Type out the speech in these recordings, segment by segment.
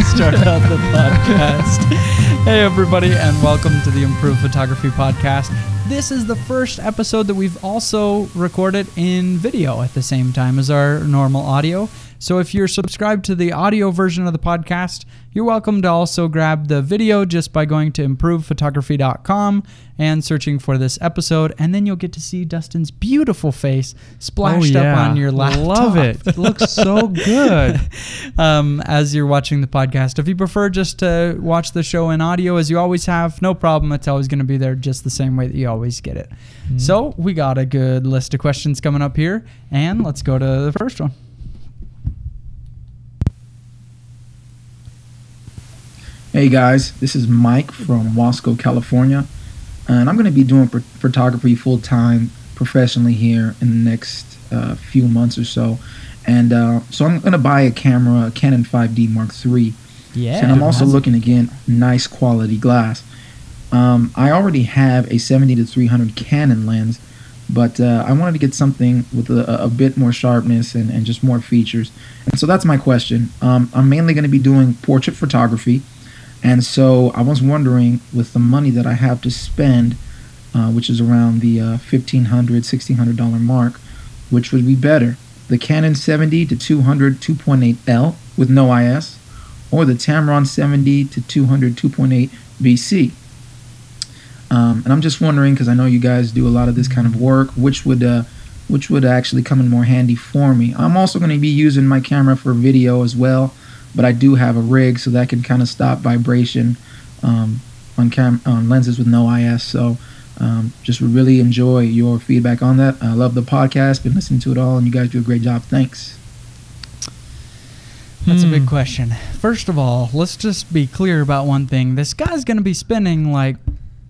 Start out the podcast. Hey everybody, and welcome to the Improved Photography Podcast. This is the first episode that we've also recorded in video at the same time as our normal audio. So if you're subscribed to the audio version of the podcast, you're welcome to also grab the video just by going to improvephotography.com and searching for this episode, and then you'll get to see Dustin's beautiful face splashed up on your laptop. Love it. It looks so good. As you're watching the podcast. If you prefer just to watch the show in audio as you always have, no problem. It's always going to be there just the same way that you always get it. Mm-hmm. So we got a good list of questions coming up here, and let's go to the first one. Hey guys, this is Mike from Wasco, California, and I'm going to be doing photography full-time professionally here in the next few months or so. And so I'm going to buy a camera, a Canon 5D Mark III. Yeah. And I'm also looking to get nice quality glass. I already have a 70-300 Canon lens, but I wanted to get something with a bit more sharpness and just more features. And so that's my question. I'm mainly going to be doing portrait photography. And so I was wondering, with the money that I have to spend, which is around the $1,500, $1,600 mark, which would be better, the Canon 70-200 2.8L with no IS, or the Tamron 70-200 2.8 BC. And I'm just wondering, because I know you guys do a lot of this kind of work, which would actually come in more handy for me. I'm also going to be using my camera for video as well. But I do have a rig, so that can kind of stop vibration on lenses with no IS. So just would really enjoy your feedback on that. I love the podcast, been listening to it all, and you guys do a great job. Thanks. That's a big question. First of all, let's just be clear about one thing. This guy's going to be spending like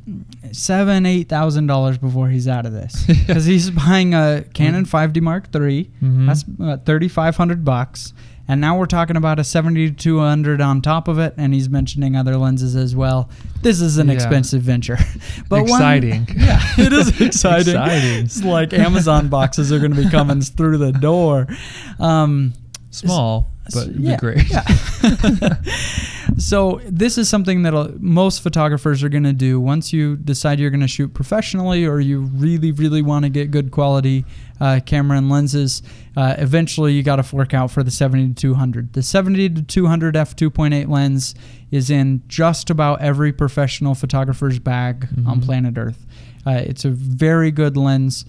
$7,000-8,000 before he's out of this, because he's buying a Canon 5D Mark III. Mm-hmm. That's $3,500. And now we're talking about a 70-200 on top of it, and he's mentioning other lenses as well. This is an expensive venture. But exciting. It is exciting. Exciting. It's like Amazon boxes are going to be coming through the door. Small, but it'd be great. Yeah. So this is something that most photographers are going to do once you decide you're going to shoot professionally, or you really, really want to get good quality camera and lenses. Eventually, you got to fork out for the 70-200. The 70-200 f2.8 lens is in just about every professional photographer's bag on planet Earth. It's a very good lens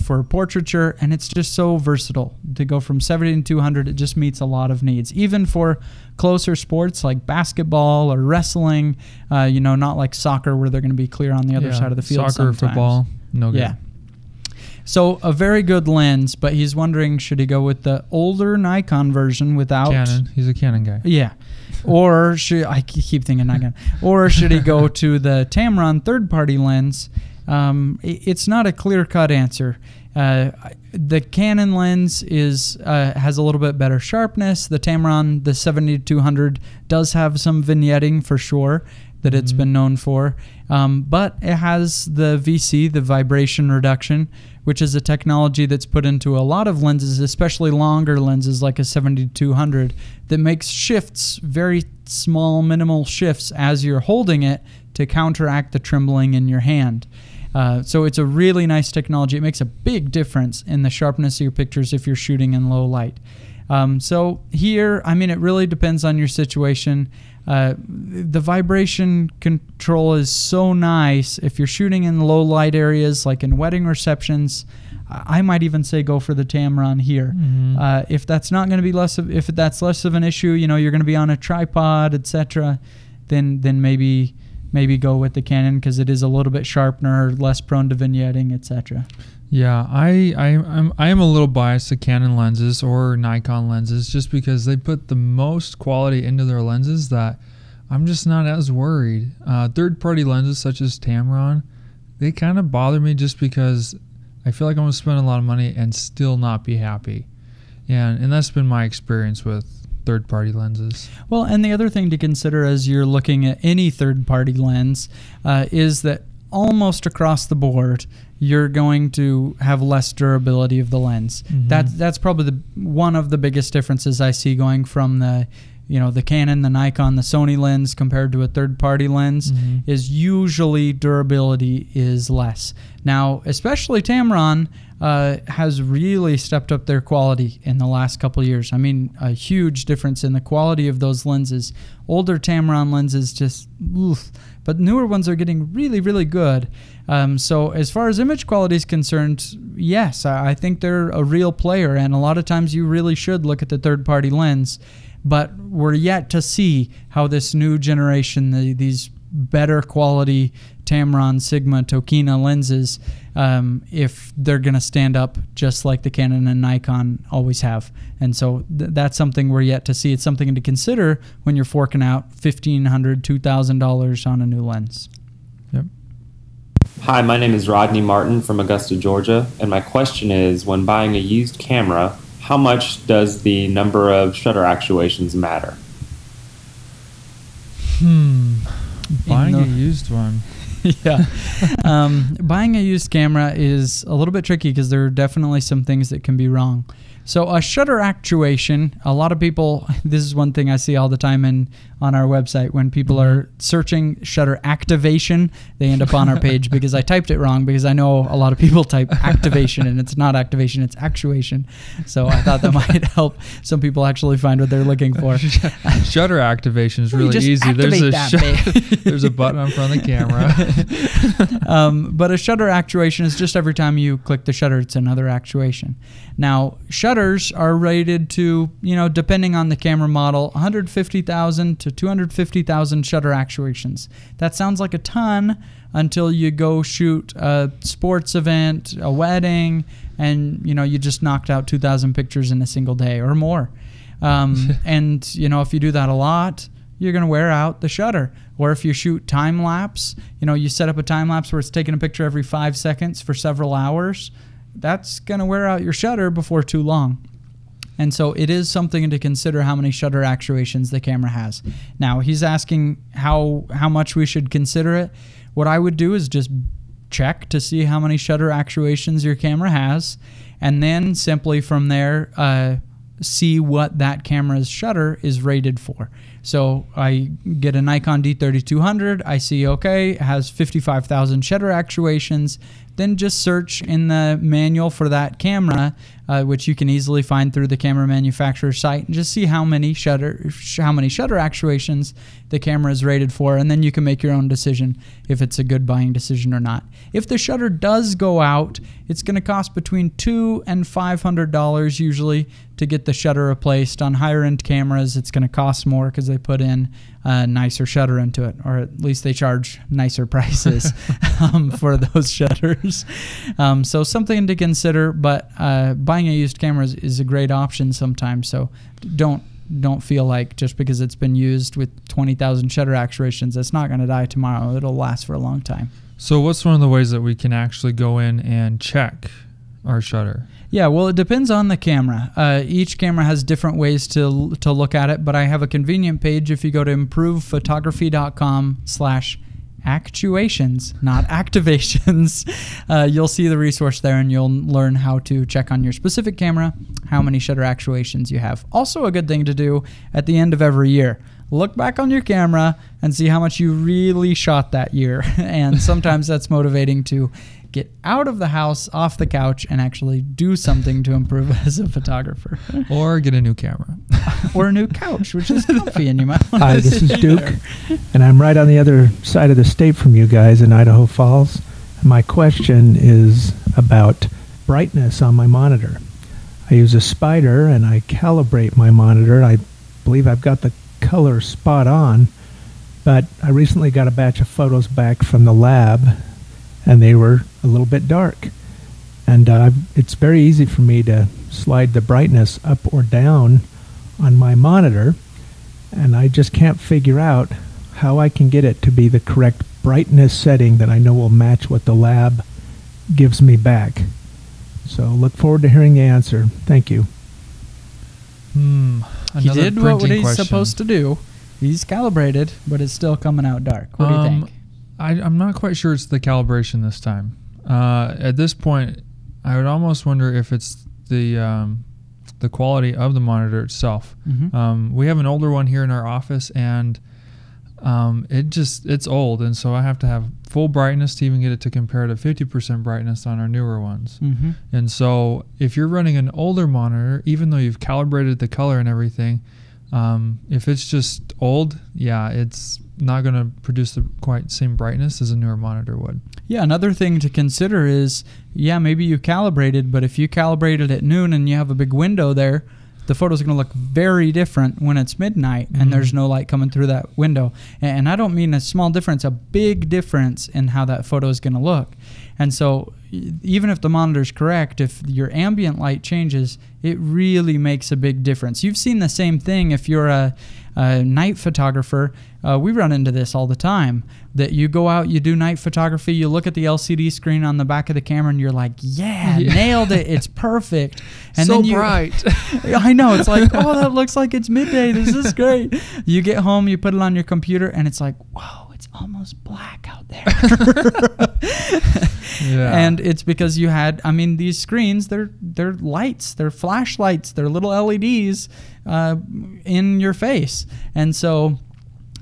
for portraiture, and it's just so versatile. To go from 70-200, it just meets a lot of needs. Even for closer sports like basketball or wrestling, not like soccer where they're going to be clear on the other side of the field. Soccer, football, no good. Yeah. So a very good lens, but he's wondering, should he go with the older Nikon version without... Canon. He's a Canon guy. Yeah. Or I keep thinking Nikon. Or should he go to the Tamron third-party lens? It's not a clear-cut answer. The Canon lens has a little bit better sharpness. The Tamron, the 70-200, does have some vignetting for sure that it's been known for. But it has the VC, the vibration reduction, which is a technology that's put into a lot of lenses, especially longer lenses like a 70-200, that makes shifts, very small, minimal shifts as you're holding it to counteract the trembling in your hand. So it's a really nice technology. It makes a big difference in the sharpness of your pictures if you're shooting in low light. So here, it really depends on your situation. The vibration control is so nice. If you're shooting in low light areas, like in wedding receptions, I might even say go for the Tamron here. If that's not going to be if that's less of an issue, you're going to be on a tripod, etc., then maybe go with the Canon, because it is a little bit sharper, less prone to vignetting, etc. Yeah, I am a little biased to Canon lenses or Nikon lenses, just because they put the most quality into their lenses that I'm just not as worried. Third-party lenses such as Tamron, they kind of bother me just because I feel like I'm going to spend a lot of money and still not be happy. And that's been my experience with third-party lenses. Well, and the other thing to consider as you're looking at any third-party lens is that almost across the board, you're going to have less durability of the lens. That's probably one of the biggest differences I see going from the the Canon, the Nikon, the Sony lens compared to a third-party lens is usually durability is less. Now, especially Tamron has really stepped up their quality in the last couple of years. I mean, a huge difference in the quality of those lenses. Older Tamron lenses just, oof, but newer ones are getting really, really good. So as far as image quality is concerned, yes, I think they're a real player, and a lot of times you really should look at the third-party lens. But we're yet to see how this new generation, these better quality Tamron, Sigma, Tokina lenses, if they're going to stand up just like the Canon and Nikon always have. And so that's something we're yet to see. It's something to consider when you're forking out $1,500, $2,000 on a new lens. Yep. Hi, my name is Rodney Martin from Augusta, Georgia, and my question is, when buying a used camera, how much does the number of shutter actuations matter? Buying a used one. Yeah. Buying a used camera is a little bit tricky because there are definitely some things that can be wrong. So a shutter actuation, a lot of people, this is one thing I see all the time on our website when people are searching shutter activation, they end up on our page because I typed it wrong, because I know a lot of people type activation and it's not activation, it's actuation. So I thought that might help some people actually find what they're looking for. Shutter activation is really easy. There's a button on front of the camera. But a shutter actuation is just every time you click the shutter, it's another actuation. Now, shutters are rated to, depending on the camera model, 150,000 to 250,000 shutter actuations. That sounds like a ton until you go shoot a sports event, a wedding, and, you just knocked out 2,000 pictures in a single day or more. And, if you do that a lot, you're going to wear out the shutter. Or if you shoot time lapse, you set up a time lapse where it's taking a picture every 5 seconds for several hours, that's going to wear out your shutter before too long. And so it is something to consider how many shutter actuations the camera has. Now, he's asking how much we should consider it. What I would do is just check to see how many shutter actuations your camera has, and then simply from there see what that camera's shutter is rated for. So I get a Nikon D3200, I see, okay, it has 55,000 shutter actuations. Then just search in the manual for that camera, which you can easily find through the camera manufacturer's site, and just see how many shutter actuations the camera is rated for, and then you can make your own decision if it's a good buying decision or not. If the shutter does go out, it's going to cost between $200 and $500 usually to get the shutter replaced. On higher end cameras, it's going to cost more because they put in a nicer shutter into it, or at least they charge nicer prices for those shutters. So something to consider, but buying a used camera is a great option sometimes. So don't feel like just because it's been used with 20,000 shutter actuations, it's not going to die tomorrow. It'll last for a long time. So what's one of the ways that we can actually go in and check our shutter? Yeah, well, it depends on the camera. Each camera has different ways to look at it, but I have a convenient page. If you go to improvephotography.com/actuations, not activations, you'll see the resource there, and you'll learn how to check on your specific camera how many shutter actuations you have. Also a good thing to do at the end of every year. Look back on your camera and see how much you really shot that year. And sometimes that's motivating to get out of the house, off the couch, and actually do something to improve as a photographer. Or get a new camera. Or a new couch, which is comfy, and you might want Hi, to this is sit Duke, there. and I'm right on the other side of the state from you guys in Idaho Falls. My question is about brightness on my monitor. I use a spider, and I calibrate my monitor. I believe I've got the color spot on, but I recently got a batch of photos back from the lab, and they were a little bit dark. And it's very easy for me to slide the brightness up or down on my monitor, and I just can't figure out how I can get it to be the correct brightness setting that I know will match what the lab gives me back. So look forward to hearing the answer. Thank you. He did what he's supposed to do. He's calibrated, but it's still coming out dark. What do you think? I'm not quite sure it's the calibration this time. At this point, I would almost wonder if it's the the quality of the monitor itself. We have an older one here in our office, and it's old, and so I have to have full brightness to even get it to compare to 50% brightness on our newer ones. And so if you're running an older monitor, even though you've calibrated the color and everything, if it's just old, it's not going to produce the quite same brightness as a newer monitor would. Yeah, another thing to consider is, maybe you calibrated, but if you calibrated at noon and you have a big window there, the photo's going to look very different when it's midnight and there's no light coming through that window. And I don't mean a small difference, a big difference in how that photo is going to look. And so even if the monitor's correct, if your ambient light changes, it really makes a big difference. You've seen the same thing if you're a night photographer. We run into this all the time, that you go out, you do night photography, you look at the LCD screen on the back of the camera and you're like, nailed it, it's perfect. And so then bright. I know, it's like, oh, that looks like it's midday, this is great. You get home, you put it on your computer, and it's like, whoa, it's almost black out there. And it's because you had, these screens, they're lights, they're flashlights, they're little LEDs in your face. And so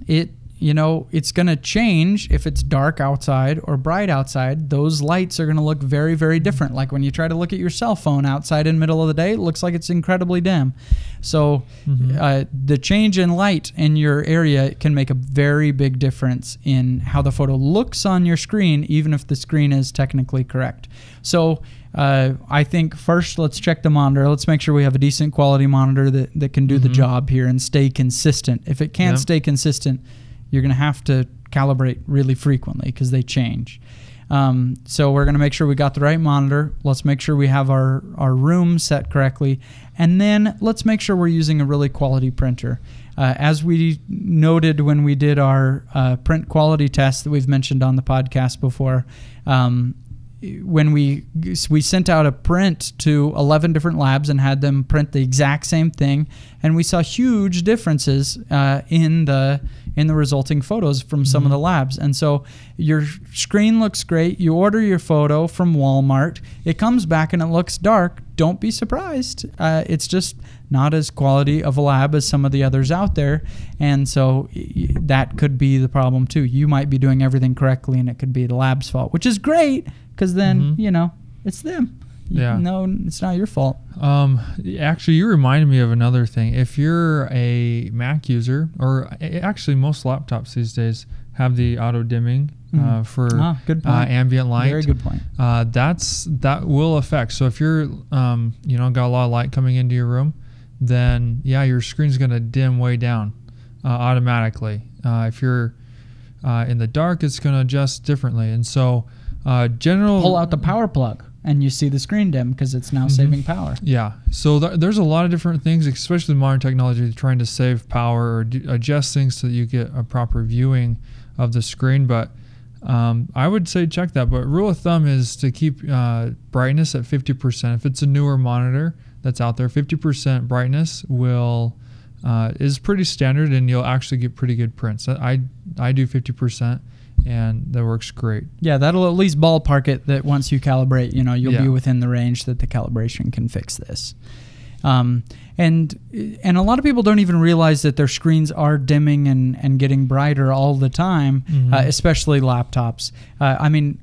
it's going to change if it's dark outside or bright outside. Those lights are going to look very, very different. Like when you try to look at your cell phone outside in the middle of the day, it looks like it's incredibly dim. So the change in light in your area can make a very big difference in how the photo looks on your screen, even if the screen is technically correct. So I think first let's check the monitor. Let's make sure we have a decent quality monitor that can do the job here and stay consistent. If it can't stay consistent, you're going to have to calibrate really frequently because they change. So we're going to make sure we got the right monitor. Let's make sure we have our room set correctly. And then let's make sure we're using a really quality printer. As we noted when we did our print quality test that we've mentioned on the podcast before, when we sent out a print to 11 different labs and had them print the exact same thing, and we saw huge differences in the resulting photos from some of the labs. And so your screen looks great. You order your photo from Walmart. It comes back and it looks dark. Don't be surprised. It's just not as quality of a lab as some of the others out there. And so that could be the problem too. You might be doing everything correctly and it could be the lab's fault, which is great because then, it's them. No, it's not your fault. Actually, you reminded me of another thing. If you're a Mac user, or actually most laptops these days have the auto dimming for good point. Ambient light. Very good point. That will affect. So if you're got a lot of light coming into your room, then your screen's going to dim way down automatically. If you're in the dark, it's going to adjust differently. And so pull out the power plug and you see the screen dim because it's now saving power. Yeah. So there's a lot of different things, especially modern technology, trying to save power or adjust things so that you get a proper viewing of the screen. But I would say check that. But rule of thumb is to keep brightness at 50%. If it's a newer monitor that's out there, 50% brightness is pretty standard, and you'll actually get pretty good prints. I do 50%. And that works great. Yeah, that'll at least ballpark it that once you calibrate, you'll be within the range that the calibration can fix this. And a lot of people don't even realize that their screens are dimming and getting brighter all the time, especially laptops.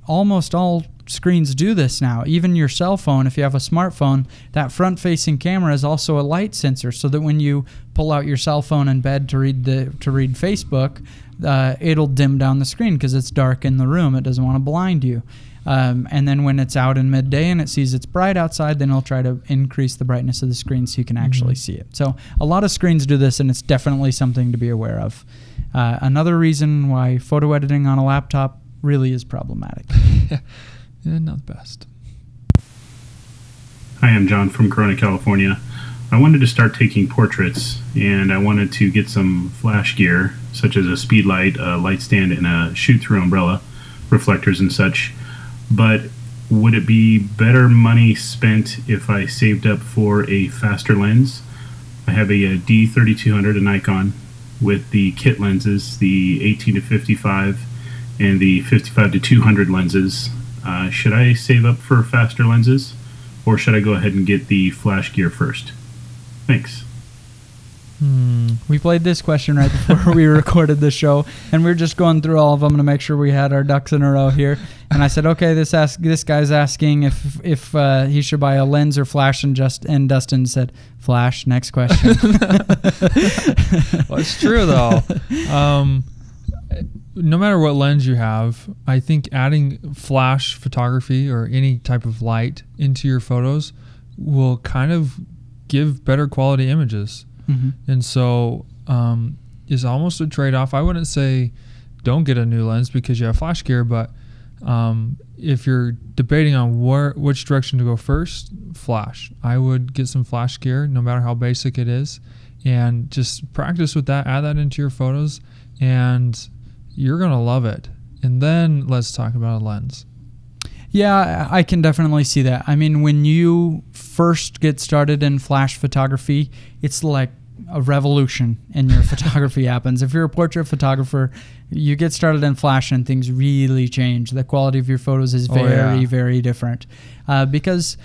Almost all screens do this now. Even your cell phone, if you have a smartphone, that front-facing camera is also a light sensor, so that when you pull out your cell phone in bed to read Facebook, it'll dim down the screen because it's dark in the room. It doesn't want to blind you. And then when it's out in midday and it sees it's bright outside, then it'll try to increase the brightness of the screen so you can actually see it. So a lot of screens do this, and it's definitely something to be aware of. Another reason why photo editing on a laptop really is problematic. Not the best. Hi, I'm John from Corona, California. I wanted to start taking portraits, and I wanted to get some flash gear, such as a speed light, a light stand, and a shoot-through umbrella, reflectors and such. But would it be better money spent if I saved up for a faster lens? I have a D3200, a Nikon, with the kit lenses, the 18 to 55 and the 55 to 200 lenses. Should I save up for faster lenses, or should I go ahead and get the flash gear first? Thanks. We played this question right before we recorded the show, and we were just going through all of them to make sure we had our ducks in a row here. And I said, okay, this guy's asking if he should buy a lens or flash, and Dustin said, flash. Next question. Well, it's true though. No matter what lens you have, I think adding flash photography or any type of light into your photos will kind of give better quality images. And so is almost a trade-off. I wouldn't say don't get a new lens because you have flash gear, but if you're debating on which direction to go first, flash. I would get some flash gear, no matter how basic it is, and just practice with that. Add that into your photos, and you're going to love it. And then let's talk about a lens. Yeah, I can definitely see that. I mean, when you first get started in flash photography, it's like a revolution in your photography happens. If you're a portrait photographer, you get started in flash and things really change. The quality of your photos is very different. Because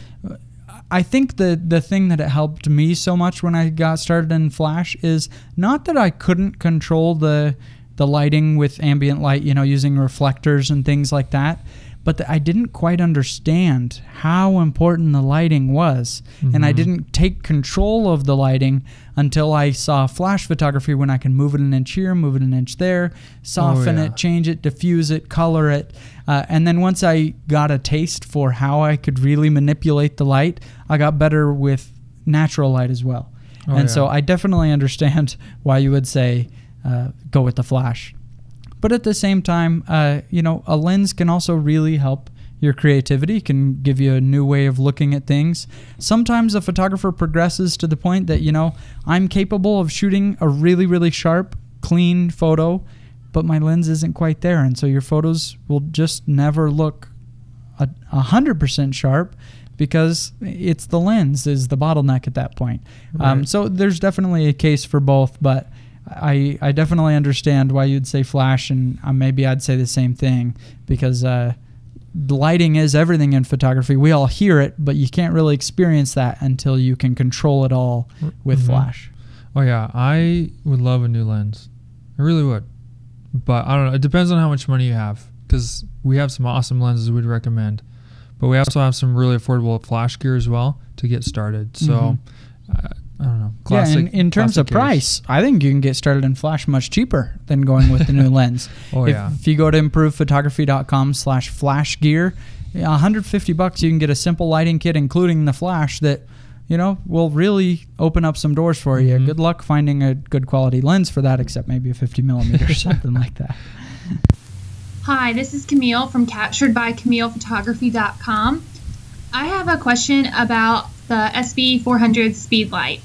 I think the thing that it helped me so much when I got started in flash is not that I couldn't control the lighting with ambient light, using reflectors and things like that, but I didn't quite understand how important the lighting was. And I didn't take control of the lighting until I saw flash photography, when I can move it an inch here, move it an inch there, soften it, change it, diffuse it, color it. And then once I got a taste for how I could really manipulate the light, I got better with natural light as well. So I definitely understand why you would say go with the flash. But at the same time, a lens can also really help your creativity, can give you a new way of looking at things. Sometimes a photographer progresses to the point that, I'm capable of shooting a really, really sharp, clean photo, but my lens isn't quite there. And so your photos will just never look 100% sharp, because it's the lens is the bottleneck at that point. Right. So there's definitely a case for both, but I definitely understand why you'd say flash, and maybe I'd say the same thing, because the lighting is everything in photography. We all hear it, but you can't really experience that until you can control it all with flash. Oh yeah, I would love a new lens. I really would. But I don't know. It depends on how much money you have, because we have some awesome lenses we'd recommend. But we also have some really affordable flash gear as well to get started. So I don't know. Classic, in terms of price, I think you can get started in flash much cheaper than going with the new lens. If you go to improvephotography.com/flash gear, $150 you can get a simple lighting kit, including the flash, that will really open up some doors for you. Good luck finding a good quality lens for that, except maybe a 50mm or something like that. Hi, this is Camille from capturedbycamillephotography.com. I have a question about the SB400 speed light.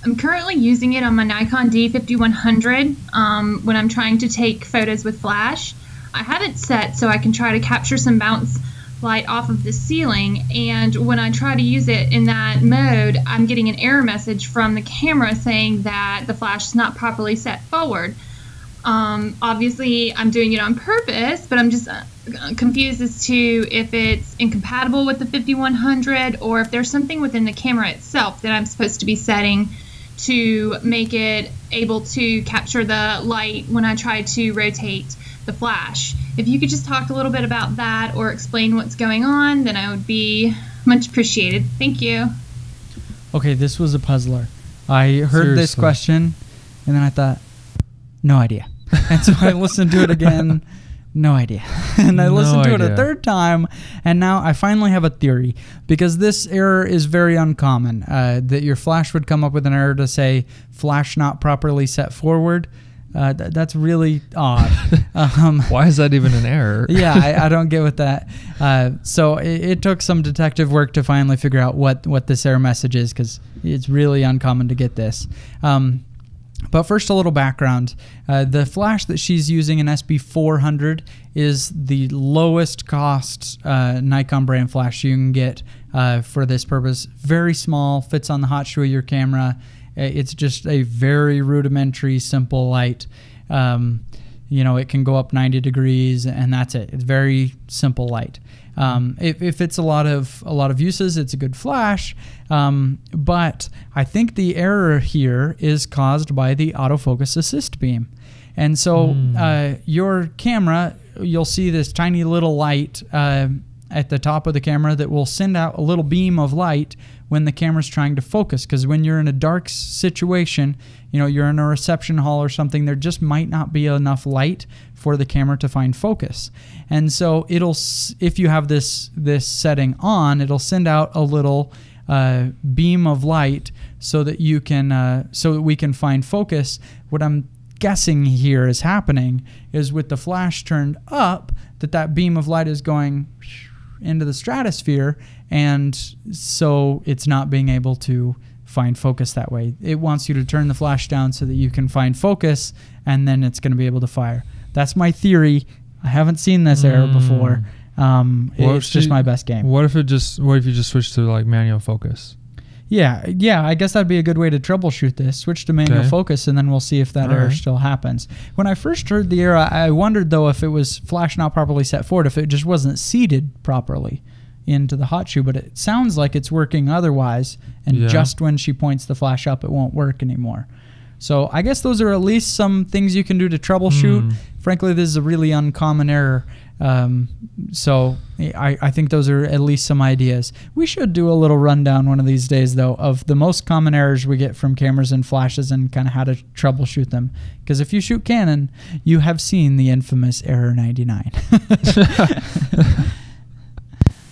I'm currently using it on my Nikon D5100 when I'm trying to take photos with flash. I have it set so I can try to capture some bounce light off of the ceiling, and when I try to use it in that mode, I'm getting an error message from the camera saying that the flash is not properly set forward. Obviously I'm doing it on purpose, but I'm just confused as to if it's incompatible with the 5100, or if there's something within the camera itself that I'm supposed to be setting to make it able to capture the light when I try to rotate the flash. If you could just talk a little bit about that or explain what's going on, then I would be much appreciated. Thank you. Okay, this was a puzzler. I heard this question, and then I thought, no idea. And so I listened to it again, no idea. And I listened to it a third time, and now I finally have a theory, because this error is very uncommon, that your flash would come up with an error to say flash not properly set forward. That's really odd. Why is that even an error? Yeah, I don't get with that. So it took some detective work to finally figure out what this error message is, because it's really uncommon to get this. But first, a little background. The flash that she's using, an SB400, is the lowest cost Nikon brand flash you can get for this purpose. Very small, fits on the hot shoe of your camera. It's just a very rudimentary, simple light. it can go up 90 degrees, and that's it. It's very simple light. If it's a lot of uses, it's a good flash. But I think the error here is caused by the autofocus assist beam. And so your camera, you'll see this tiny little light at the top of the camera that will send out a little beam of light when the camera's trying to focus. Because when you're in a dark situation, you're in a reception hall or something, there just might not be enough light for the camera to find focus. And so if you have this setting on, it'll send out a little beam of light so that we can find focus. What I'm guessing here is happening is with the flash turned up, that beam of light is going into the stratosphere, and so it's not being able to find focus that way. It wants you to turn the flash down so that you can find focus, and then it's going to be able to fire. That's my theory. I haven't seen this error before. It's just my best game. What if you just switch to like manual focus? Yeah, I guess that'd be a good way to troubleshoot this. Switch to manual focus, and then we'll see if that error still happens. When I first heard the error, I wondered, though, if it was flash not properly set forward, if it just wasn't seated properly into the hot shoe, but it sounds like it's working otherwise, and just when she points the flash up, it won't work anymore. So I guess those are at least some things you can do to troubleshoot. Frankly, this is a really uncommon error. So I think those are at least some ideas. We should do a little rundown one of these days, though, of the most common errors we get from cameras and flashes and kind of how to troubleshoot them. Because if you shoot Canon, you have seen the infamous Error 99.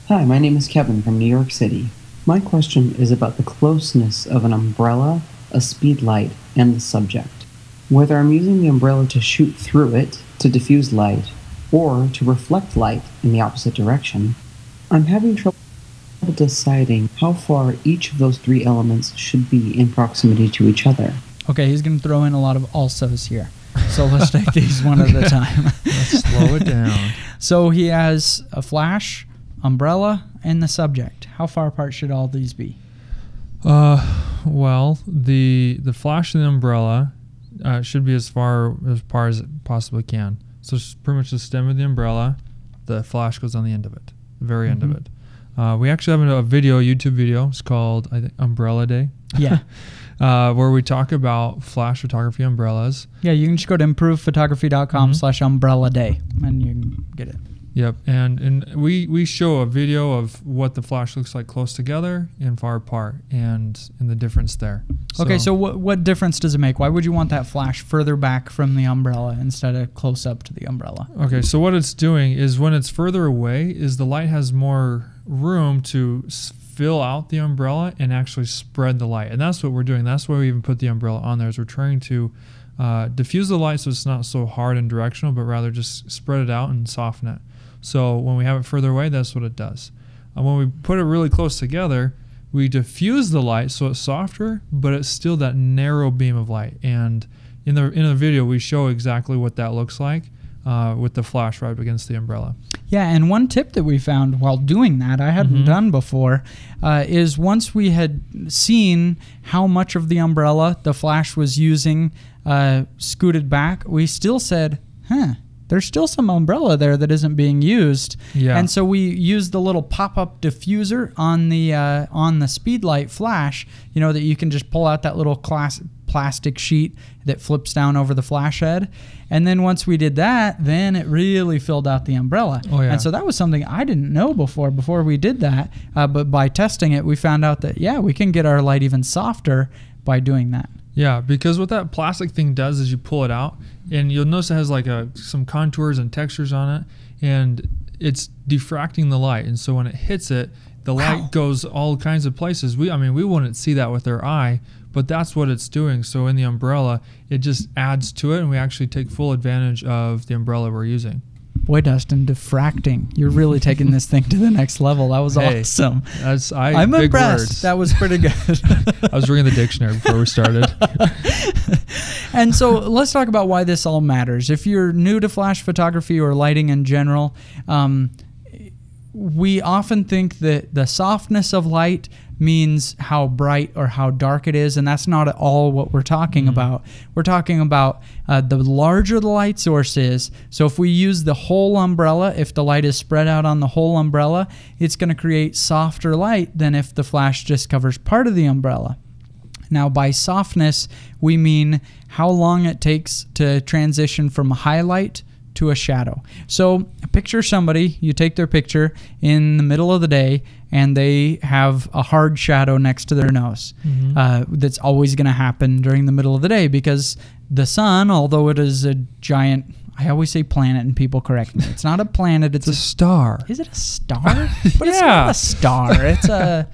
Hi, my name is Kevin from New York City. My question is about the closeness of an umbrella, a speed light, and the subject. Whether I'm using the umbrella to shoot through it, to diffuse light, or to reflect light in the opposite direction, I'm having trouble deciding how far each of those three elements should be in proximity to each other. Okay, he's going to throw in a lot of alsos here. So let's take these one at a time. Let's slow it down. So he has a flash, umbrella, and the subject. How far apart should all these be? Well, the flash and the umbrella should be as far as it possibly can. So it's pretty much the stem of the umbrella. The flash goes on the end of it, the very end of it. We actually have a YouTube video. It's called, I think, Umbrella Day. Yeah. Where we talk about flash photography umbrellas. Yeah, you can just go to improvephotography.com/umbrella day, and you can get it. Yep, and we show a video of what the flash looks like close together and far apart, and the difference there. Okay, so what difference does it make? Why would you want that flash further back from the umbrella instead of close up to the umbrella? Okay, so what it's doing is when it's further away, is the light has more room to fill out the umbrella and actually spread the light, and that's what we're doing. That's why we even put the umbrella on there, is we're trying to diffuse the light so it's not so hard and directional, but rather just spread it out and soften it. So when we have it further away, that's what it does. When we put it really close together, we diffuse the light so it's softer, but it's still that narrow beam of light. And in the video, we show exactly what that looks like with the flash right up against the umbrella. Yeah, and one tip that we found while doing that, I hadn't done before, is once we had seen how much of the umbrella the flash was using scooted back, we still said, there's still some umbrella there that isn't being used. Yeah. And so we used the little pop-up diffuser on the speedlight flash, that you can just pull out that little plastic sheet that flips down over the flash head. And then once we did that, then it really filled out the umbrella. Oh, yeah. And so that was something I didn't know before we did that. But by testing it, we found out that, we can get our light even softer by doing that. Yeah, because what that plastic thing does is you pull it out, and you'll notice it has like some contours and textures on it, and it's diffracting the light. And so when it hits it, the light goes all kinds of places. We wouldn't see that with our eye, but that's what it's doing. So in the umbrella, it just adds to it, and we actually take full advantage of the umbrella we're using. Boy, Dustin, diffracting. You're really taking this thing to the next level. That was awesome. I'm impressed. Words. That was pretty good. I was reading the dictionary before we started. And so let's talk about why this all matters. If you're new to flash photography or lighting in general, we often think that the softness of light means how bright or how dark it is, and that's not at all what we're talking about. We're talking about the larger the light source is. So if we use the whole umbrella, if the light is spread out on the whole umbrella, it's going to create softer light than if the flash just covers part of the umbrella. Now, by softness, we mean how long it takes to transition from a highlight to a shadow. So picture somebody, you take their picture in the middle of the day, and they have a hard shadow next to their nose. That's always going to happen during the middle of the day because the sun, although it is a giant, I always say planet and people correct me. It's not a planet, it's a star. Is it a star? But it's not a star. It's a...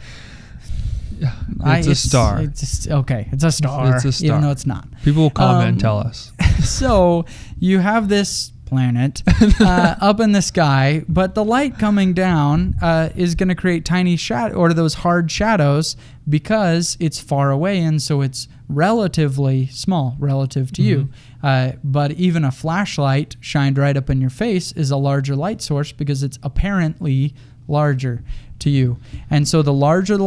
It's a star. Okay, it's a star. It's a star. Even though it's not. People will comment and tell us. So you have this planet up in the sky, but the light coming down is going to create tiny shadow or those hard shadows because it's far away, and so it's relatively small relative to you. But even a flashlight shined right up in your face is a larger light source because it's apparently larger to you. And so the larger the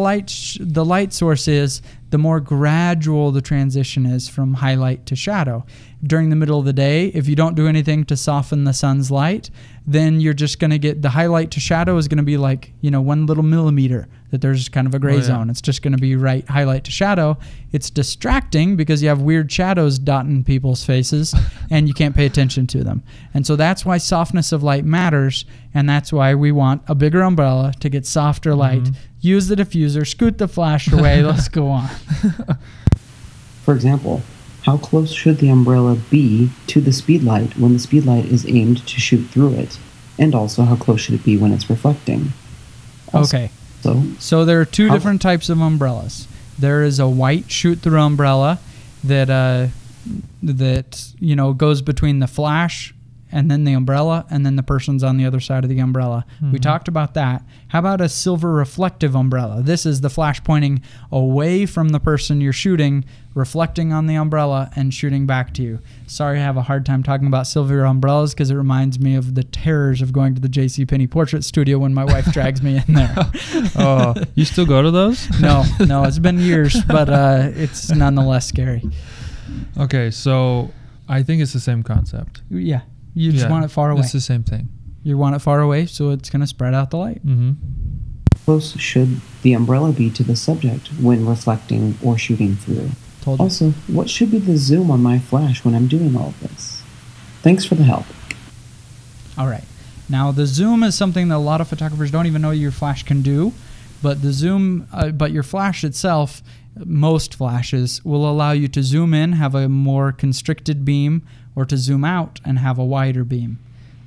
light source is, the more gradual the transition is from highlight to shadow. During the middle of the day, if you don't do anything to soften the sun's light, then you're just going to get the highlight to shadow is going to be like, 1 little millimeter, that there's kind of a gray zone. It's just going to be right highlight to shadow. It's distracting because you have weird shadows dotting people's faces and you can't pay attention to them. And so that's why softness of light matters, and that's why we want a bigger umbrella to get softer light. Use the diffuser, scoot the flash away, let's go on. For example, how close should the umbrella be to the speedlight when the speedlight is aimed to shoot through it? And also, how close should it be when it's reflecting? Also, Okay. So there are two different types of umbrellas. There is a white shoot-through umbrella that goes between the flash and then the umbrella, and then the person's on the other side of the umbrella. We talked about that. How about a silver reflective umbrella? This is the flash pointing away from the person you're shooting, reflecting on the umbrella and shooting back to you. Sorry, I have a hard time talking about silver umbrellas because it reminds me of the terrors of going to the JCPenney portrait studio when my wife drags me in there. Oh, you still go to those? No, it's been years, but it's nonetheless scary. Okay, so I think it's the same concept. Yeah. You just want it far away. It's the same thing. You want it far away, so it's going to spread out the light. Close should the umbrella be to the subject when reflecting or shooting through? Also, what should be the zoom on my flash when I'm doing all of this? Thanks for the help. All right. Now, the zoom is something that a lot of photographers don't even know your flash can do, but the zoom, but your flash itself, most flashes, will allow you to zoom in, have a more constricted beam, or to zoom out and have a wider beam.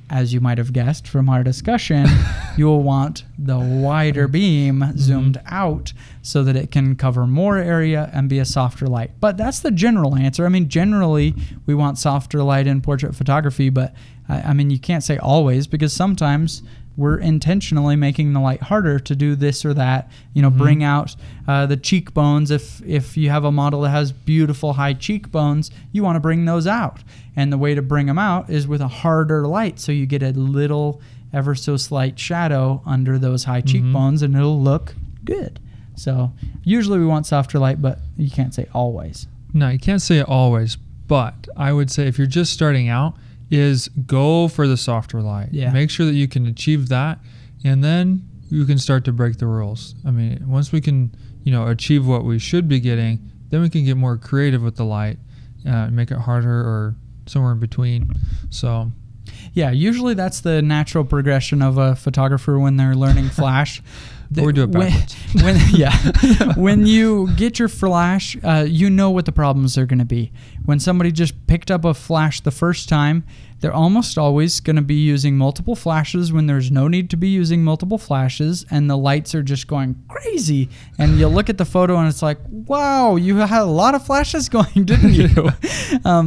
As you might have guessed from our discussion, you will want the wider beam zoomed out so that it can cover more area and be a softer light. But that's the general answer. I mean, generally, we want softer light in portrait photography, but I mean, you can't say always, because sometimes we're intentionally making the light harder to do this or that, bring out the cheekbones. If you have a model that has beautiful high cheekbones, you want to bring those out. And the way to bring them out is with a harder light, so you get a little ever so slight shadow under those high cheekbones, and it'll look good. So usually we want softer light, but you can't say always. No, you can't say always, but I would say if you're just starting out, is go for the softer light. Yeah. Make sure that you can achieve that, and then you can start to break the rules. I mean, once we can, achieve what we should be getting, then we can get more creative with the light, make it harder or somewhere in between. So yeah, usually that's the natural progression of a photographer when they're learning flash. Or we do it backwards. When you get your flash, you know what the problems are going to be. When somebody just picked up a flash the first time, they're almost always going to be using multiple flashes when there's no need to be using multiple flashes, and the lights are just going crazy. And you look at the photo and it's like, wow, you had a lot of flashes going, didn't you?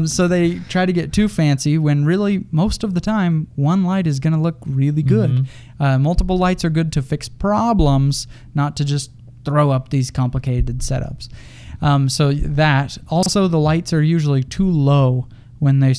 So they try to get too fancy when really most of the time one light is going to look really good. Multiple lights are good to fix problems, not to just throw up these complicated setups. So that also, the lights are usually too low when you're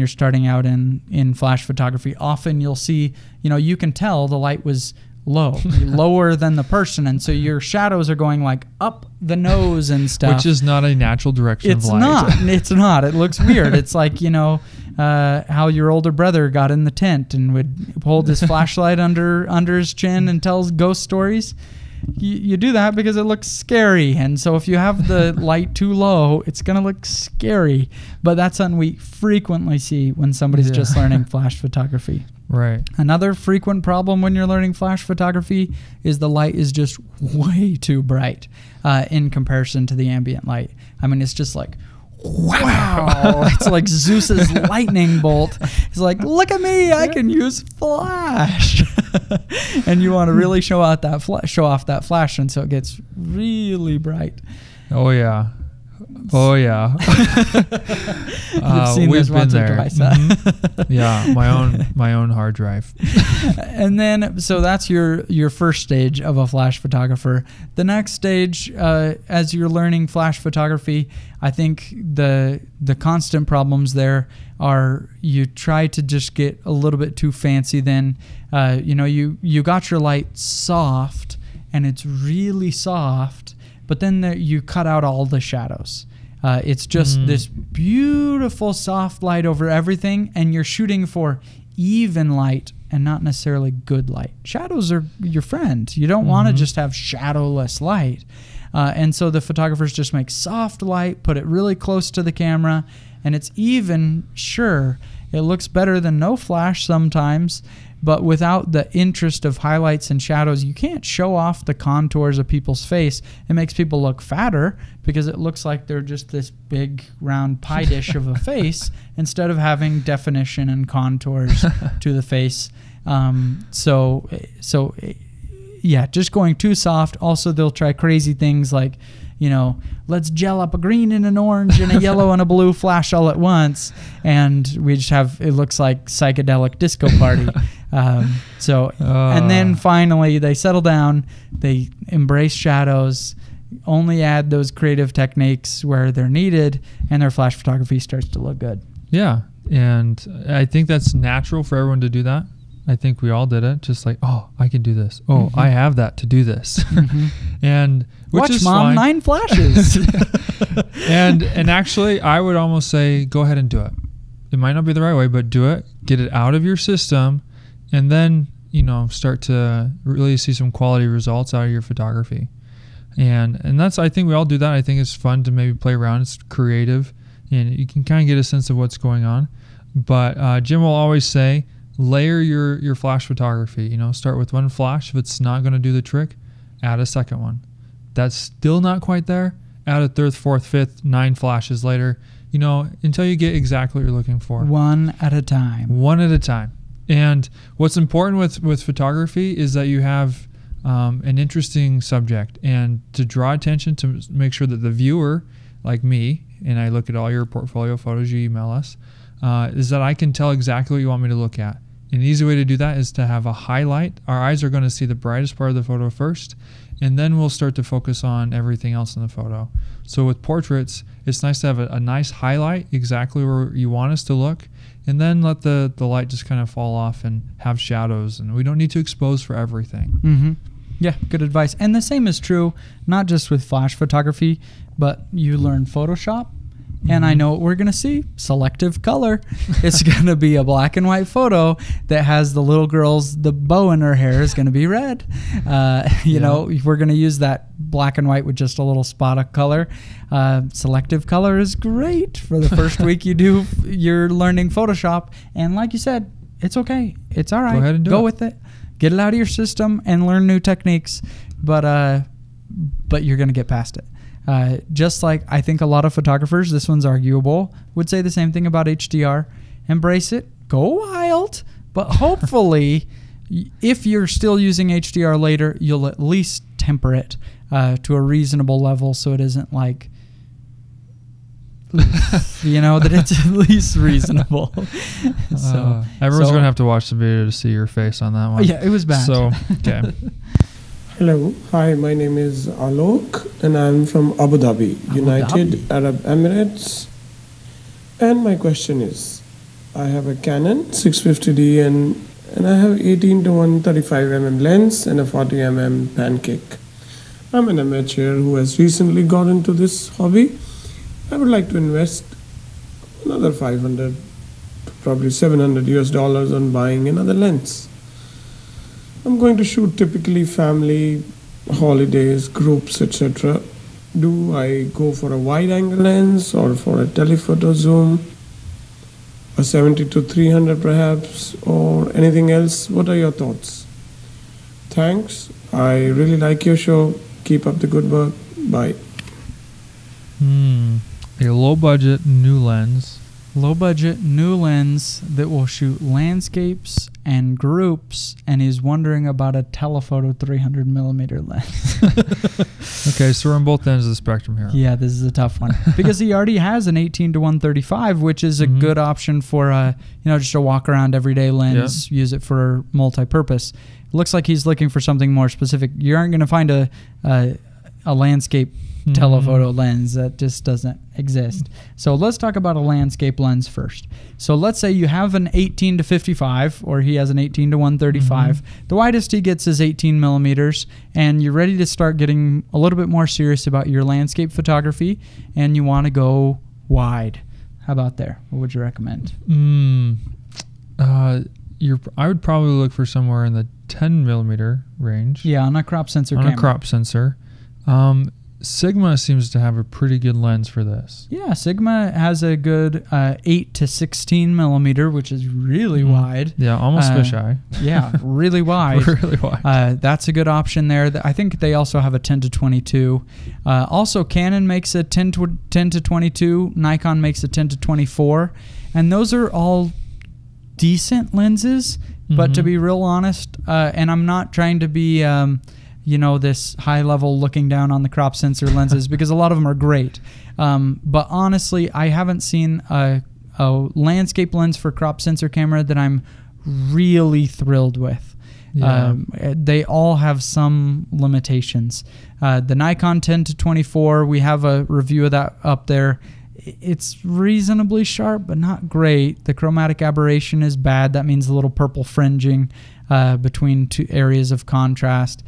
starting out in flash photography. Often you'll see, you can tell the light was low, lower than the person, and so your shadows are going like up the nose and stuff, which is not a natural direction of light. It's not. It looks weird. It's like, you know, how your older brother got in the tent and would hold his flashlight under his chin and tells ghost stories. You do that because it looks scary, and so if you have the light too low, it's gonna look scary. But that's something we frequently see when somebody's just learning flash photography. Right. Another frequent problem when you're learning flash photography is the light is just way too bright in comparison to the ambient light. I mean, it's just like, wow. It's like Zeus's lightning bolt. It's like, look at me, I can use flash. And you want to really show off that flash, and so it gets really bright. Oh yeah. Oh yeah. You've seen we've this been once or there. twice. Yeah, my own hard drive. And then, so that's your first stage of a flash photographer. The next stage, as you're learning flash photography, I think the constant problems there are you try to just get a little bit too fancy. Then, you got your light soft, and it's really soft, but then you cut out all the shadows. It's just this beautiful soft light over everything, and you're shooting for even light and not necessarily good light. Shadows are your friend. You don't want to just have shadowless light. And so the photographers just make soft light, put it really close to the camera, and it's even, sure, it looks better than no flash sometimes, but without the interest of highlights and shadows, you can't show off the contours of people's face. It makes people look fatter because it looks like they're just this big round pie dish of a face instead of having definition and contours to the face. So yeah, just going too soft. Also, they'll try crazy things like, let's gel up a green and an orange and a yellow and a blue flash all at once, and we just have, it looks like psychedelic disco party. And then finally they settle down, they embrace shadows, only add those creative techniques where they're needed, and their flash photography starts to look good. Yeah, and I think that's natural for everyone to do that. I think we all did it, just like, oh, I can do this. Oh, I have that to do this. And which watch, is Mom, fine. 9 flashes. and actually, I would almost say go ahead and do it. It might not be the right way, but do it. Get it out of your system, and then start to really see some quality results out of your photography. And that's, I think we all do that. I think it's fun to maybe play around. It's creative, and you can kind of get a sense of what's going on. But Jim will always say, layer your flash photography. Start with one flash. If it's not going to do the trick, add a second one. That's still not quite there, add a third, fourth, fifth, 9 flashes later, until you get exactly what you're looking for. One at a time. And what's important with photography is that you have an interesting subject, and to draw attention, to make sure that the viewer, like me, and I look at all your portfolio photos you email us, is that I can tell exactly what you want me to look at. An easy way to do that is to have a highlight. Our eyes are going to see the brightest part of the photo first, and then we'll start to focus on everything else in the photo. So with portraits, it's nice to have a nice highlight exactly where you want us to look, and then let the light just kind of fall off and have shadows, and we don't need to expose for everything. Yeah, good advice. And the same is true not just with flash photography, but you learn Photoshop. And I know what we're going to see. Selective color. It's going to be a black and white photo that has the little girl's, the bow in her hair is going to be red. We're going to use that black and white with just a little spot of color. Selective color is great for the first week you're learning Photoshop. And like you said, it's okay. It's all right. Go ahead and go with it. Get it out of your system and learn new techniques. But you're going to get past it. Just like I think a lot of photographers, this one's arguable, would say the same thing about HDR. Embrace it, go wild, but hopefully if you're still using HDR later, you'll at least temper it to a reasonable level so it isn't like, that it's at least reasonable. Everyone's going to have to watch the video to see your face on that one. Yeah, it was bad. So, okay. Hello, hi, my name is Alok and I'm from Abu Dhabi, United Arab Emirates. And my question is, I have a Canon 650D and and I have 18 to 135 mm lens and a 40 mm pancake. I'm an amateur who has recently got into this hobby. I would like to invest another 500 to probably 700 US dollars on buying another lens. I'm going to shoot typically family, holidays, groups, etc. Do I go for a wide angle lens or for a telephoto zoom? A 70 to 300 perhaps, or anything else? What are your thoughts? Thanks. I really like your show. Keep up the good work. Bye. A low budget new lens. Low budget new lens that will shoot landscapes and groups, and he's wondering about a telephoto 300 millimeter lens. Okay, so we're on both ends of the spectrum here. Yeah, this is a tough one because he already has an 18 to 135, which is a good option for just a walk around everyday lens. Use it for multi-purpose. It looks like he's looking for something more specific. You aren't going to find a landscape telephoto lens. That just doesn't exist. So let's talk about a landscape lens first. So let's say you have an 18 to 55, or he has an 18 to 135. The widest he gets is 18 millimeters, and you're ready to start getting a little bit more serious about your landscape photography, and you want to go wide. How about there? What would you recommend? I would probably look for somewhere in the 10 millimeter range. Yeah, on a crop sensor camera. On a crop sensor. Sigma seems to have a pretty good lens for this. Yeah, Sigma has a good 8 to 16 millimeter, which is really wide. Yeah, almost fisheye. Yeah, really wide. Really wide. That's a good option there. I think they also have a 10 to 22. Also, Canon makes a 10 to 22. Nikon makes a 10 to 24. And those are all decent lenses. But to be real honest, and I'm not trying to be... this high level looking down on the crop sensor lenses because a lot of them are great. But honestly, I haven't seen a landscape lens for crop sensor camera that I'm really thrilled with. Yeah. They all have some limitations. The Nikon 10 to 24, we have a review of that up there. It's reasonably sharp, but not great. The chromatic aberration is bad. That means a little purple fringing between two areas of contrast.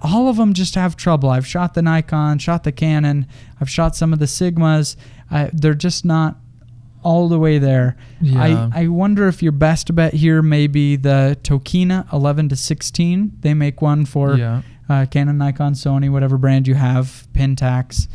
All of them just have trouble. I've shot the Nikon, shot the Canon, I've shot some of the Sigmas. They're just not all the way there. Yeah. I wonder if your best bet here may be the Tokina 11 to 16. They make one for Canon, Nikon, Sony, whatever brand you have, Pentax.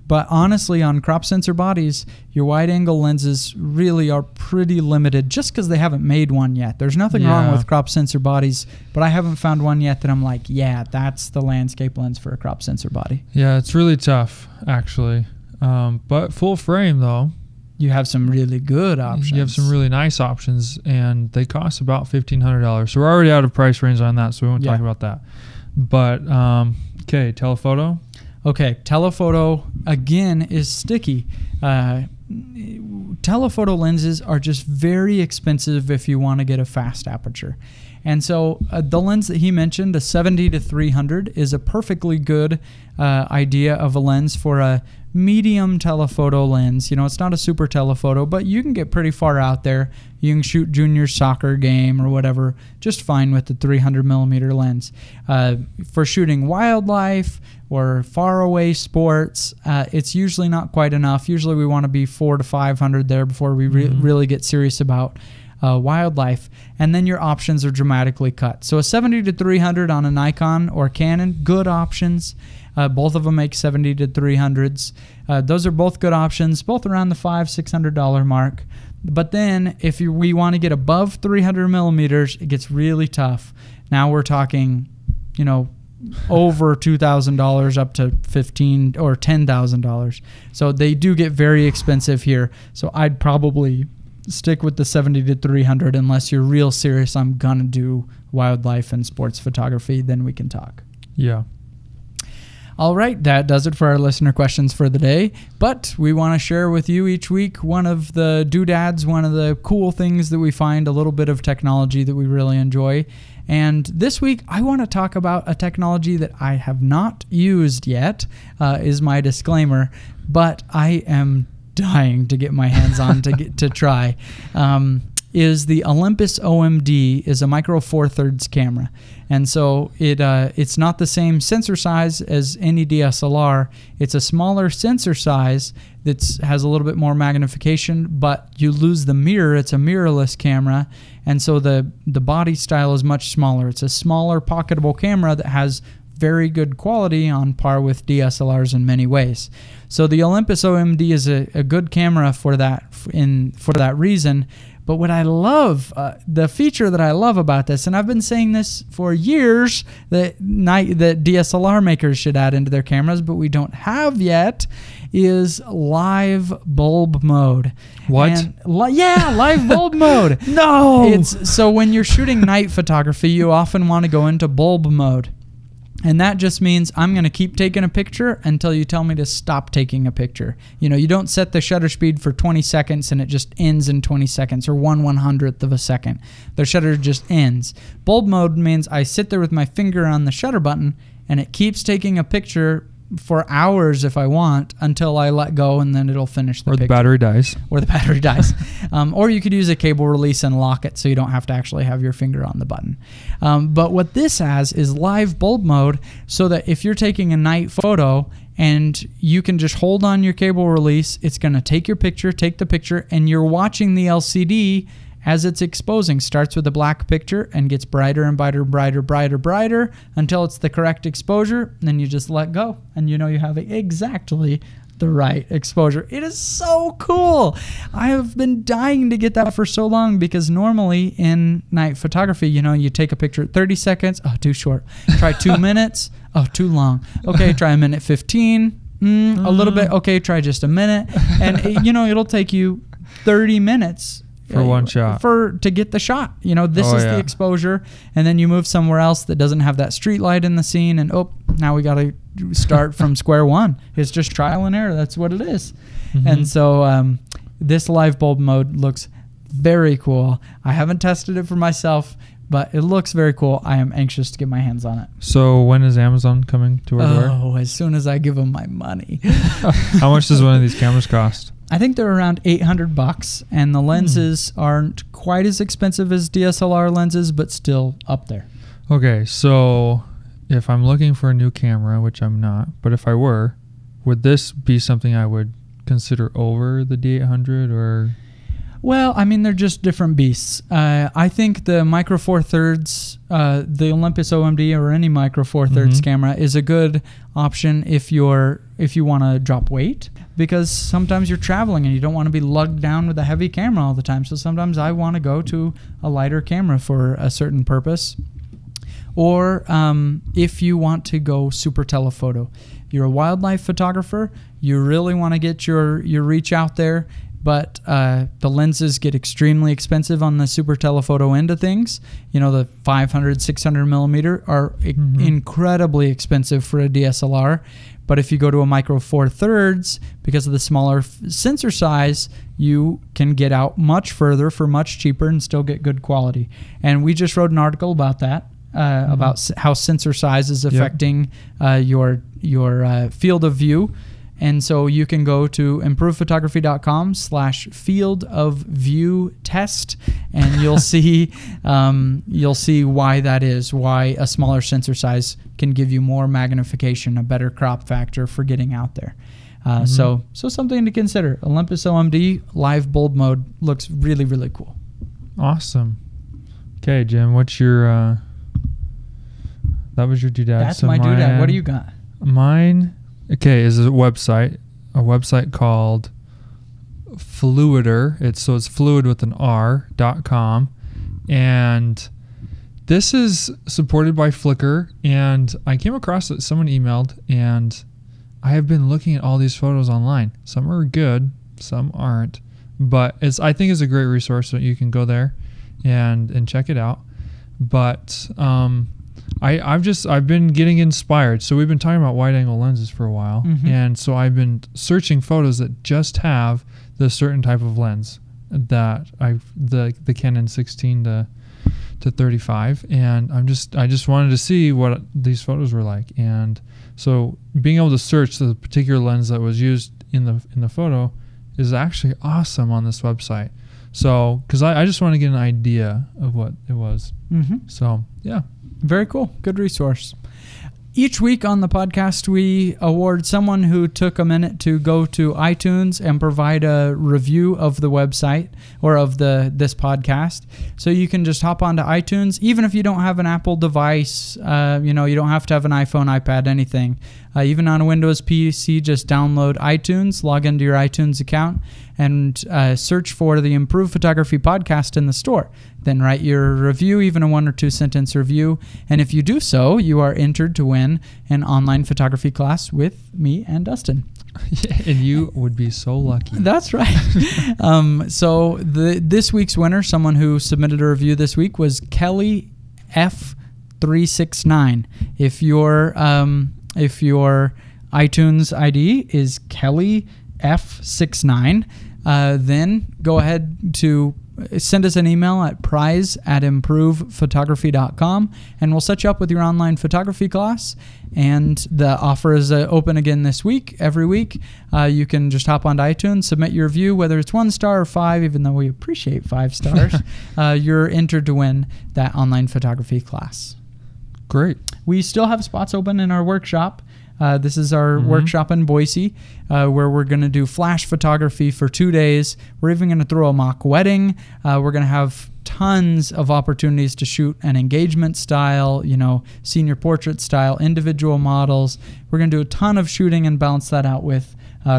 But honestly, on crop sensor bodies, your wide-angle lenses really are pretty limited just because they haven't made one yet. There's nothing wrong with crop sensor bodies, but I haven't found one yet that I'm like, yeah, that's the landscape lens for a crop sensor body. Yeah, it's really tough, actually. But full frame, though. You have some really good options. You have some really nice options, and they cost about $1,500. So we're already out of price range on that, so we won't talk about that. But, okay, telephoto. Okay, telephoto, again, is sticky. Telephoto lenses are just very expensive if you want to get a fast aperture. And so the lens that he mentioned, a 70 to 300, is a perfectly good idea of a lens for a medium telephoto lens. It's not a super telephoto, but you can get pretty far out there. You can shoot junior soccer game or whatever just fine with the 300 millimeter lens. For shooting wildlife or far away sports, it's usually not quite enough. Usually we want to be 400 to 500 there before we really get serious about wildlife, and then your options are dramatically cut. So a 70 to 300 on a Nikon or Canon, good options. Both of them make 70 to 300s. Those are both good options, both around the $500-600 mark. But then if we want to get above 300 millimeters, it gets really tough. Now we're talking, over $2,000 up to $15,000 or $10,000. So they do get very expensive here. So I'd probably stick with the 70 to 300 unless you're real serious. I'm gonna do wildlife and sports photography. Then we can talk. Yeah. All right, that does it for our listener questions for the day. But we want to share with you each week one of the doodads, one of the cool things that we find, a little bit of technology that we really enjoy. And this week, I want to talk about a technology that I have not used yet, is my disclaimer, but I am dying to get my hands on to try. is the Olympus OMD is a micro four thirds camera. And so it's not the same sensor size as any DSLR. It's a smaller sensor size that has a little bit more magnification, but you lose the mirror. It's a mirrorless camera, and so the body style is much smaller. It's a smaller pocketable camera that has very good quality on par with DSLRs in many ways. So the Olympus OMD is a good camera for that reason. But what I love, the feature that I love about this, and I've been saying this for years, that DSLR makers should add into their cameras, but we don't have yet, is live bulb mode. What? And, live bulb mode. No! So when you're shooting night photography, you often want to go into bulb mode. And that just means I'm going to keep taking a picture until you tell me to stop taking a picture. You don't set the shutter speed for 20 seconds and it just ends in 20 seconds or 1/100th of a second. The shutter just ends. Bulb mode means I sit there with my finger on the shutter button and it keeps taking a picture for hours if I want until I let go, and then it'll finish the picture. Or the battery dies. Or the battery dies. Or you could use a cable release and lock it so you don't have to actually have your finger on the button. But what this has is live bulb mode, so that if you're taking a night photo and you can just hold on your cable release, it's going to take the picture, and you're watching the LCD as it's exposing. Starts with a black picture and gets brighter and brighter until it's the correct exposure. And then you just let go, and you have exactly the right exposure. It is so cool. I have been dying to get that for so long, because normally in night photography, you take a picture at 30 seconds. Oh, too short. Try 2 minutes. Oh, too long. Okay, try a minute 15. A little bit. Okay, try just a minute. And it'll take you 30 minutes for one shot to get the shot. This is the exposure, and then you move somewhere else that doesn't have that street light in the scene, and now we got to start from square one. It's just trial and error. That's what it is. And so this live bulb mode looks very cool. I haven't tested it for myself, but it looks very cool. I am anxious to get my hands on it. So when is Amazon coming to our door? Oh, as soon as I give them my money. How much does one of these cameras cost? I think they're around $800, and the lenses aren't quite as expensive as DSLR lenses, but still up there. Okay, so if I'm looking for a new camera, which I'm not, but if I were, would this be something I would consider over the D800 or? Well, I mean, they're just different beasts. I think the Micro Four Thirds, the Olympus OMD or any Micro Four Thirds camera is a good option if you want to drop weight, because sometimes you're traveling and you don't want to be lugged down with a heavy camera all the time. So sometimes I want to go to a lighter camera for a certain purpose. Or if you want to go super telephoto, you're a wildlife photographer, you really want to get your reach out there, but the lenses get extremely expensive on the super telephoto end of things. The 500, 600 millimeter are incredibly expensive for a DSLR. But if you go to a Micro Four Thirds, because of the smaller sensor size, you can get out much further for much cheaper and still get good quality. And we just wrote an article about that, about how sensor size is affecting your field of view. And so you can go to improvephotography.com/field of view test, and you'll see why that is, why a smaller sensor size can give you more magnification, a better crop factor for getting out there. So something to consider. Olympus OMD live bulb mode looks really, really cool. Awesome. Okay, Jim, what's your that was your doodad. That's my doodad. What do you got? Mine, okay, is a website called Fluider. It's fluid with an R.com, and this is supported by Flickr, and I came across it. Someone emailed, and I have been looking at all these photos online. Some are good, some aren't, but I think it's a great resource, so you can go there and check it out. But I've been getting inspired. So we've been talking about wide angle lenses for a while, and so I've been searching photos that just have the certain type of lens that the Canon 16 to 35, and I just wanted to see what these photos were like. And so being able to search the particular lens that was used in the photo is actually awesome on this website. So, because I just want to get an idea of what it was. Mm-hmm. So, yeah. Very cool. Good resource. Each week on the podcast, we award someone who took a minute to go to iTunes and provide a review of the website or of this podcast. So you can just hop onto iTunes, even if you don't have an Apple device. You don't have to have an iPhone, iPad, anything. Even on a Windows PC, just download iTunes, log into your iTunes account, and search for the Improved Photography Podcast in the store. Then write your review, even a 1 or 2 sentence review. And if you do so, you are entered to win an online photography class with me and Dustin. And you would be so lucky. That's right. So this week's winner, someone who submitted a review this week, was Kelly F369. If your iTunes ID is Kelly F69, then go ahead to send us an email at prize@improvephotography.com, and we'll set you up with your online photography class. And the offer is open again this week, every week. You can just hop onto iTunes, submit your review, whether it's 1 star or 5, even though we appreciate 5 stars. You're entered to win that online photography class. Great. We still have spots open in our workshop. This is our workshop in Boise, where we're going to do flash photography for 2 days. We're even going to throw a mock wedding. We're going to have tons of opportunities to shoot an engagement style, senior portrait style, individual models. We're going to do a ton of shooting and balance that out with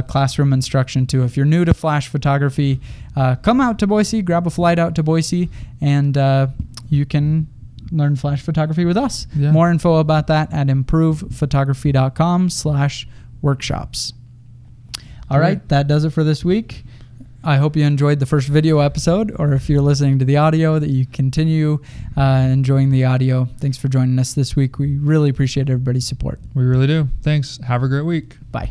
classroom instruction too. If you're new to flash photography, come out to Boise, grab a flight out to Boise, and you can learn flash photography with us. Yeah. More info about that at improvephotography.com/workshops. All right, that does it for this week. I hope you enjoyed the first video episode, or if you're listening to the audio, that you continue enjoying the audio. Thanks for joining us this week. We really appreciate everybody's support. We really do. Thanks. Have a great week. Bye.